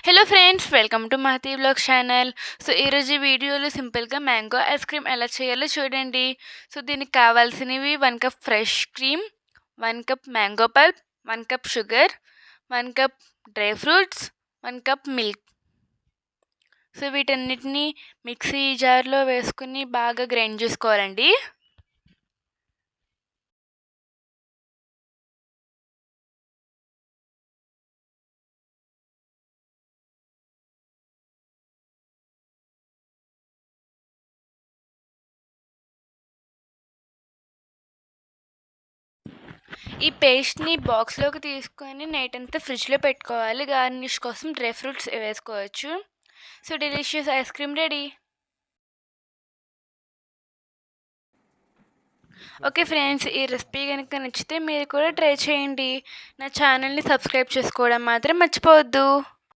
Hello friends, welcome to Mahathi vlog channel. So ఈరోజు వీడియోలో సింపుల్గా మ్యాంగో ఐస్ క్రీమ్ ఎలా చేయాలో చూడండి. సో దీనికి కావాల్సినవి 1 cup fresh cream, 1 cup mango pulp, 1 cup sugar, 1 cup dry fruits, 1 cup milk. So వీటన్నిటిని మిక్సీ జార్లో వేసుకుని బాగా గ్రైండ్ చేసుకోవాలండి. ఈ పేస్ట్ని బాక్స్లోకి తీసుకొని నైట్ అంతా ఫ్రిడ్జ్లో పెట్టుకోవాలి. గార్నిష్ కోసం డ్రై ఫ్రూట్స్ వేసుకోవచ్చు. So delicious ice cream ready. Okay friends, ఈ రెసిపీ కనుక నచ్చితే మీరు కూడా ట్రై చేయండి. నా ఛానల్ని సబ్స్క్రైబ్ చేసుకోవడం మాత్రం మర్చిపోవద్దు.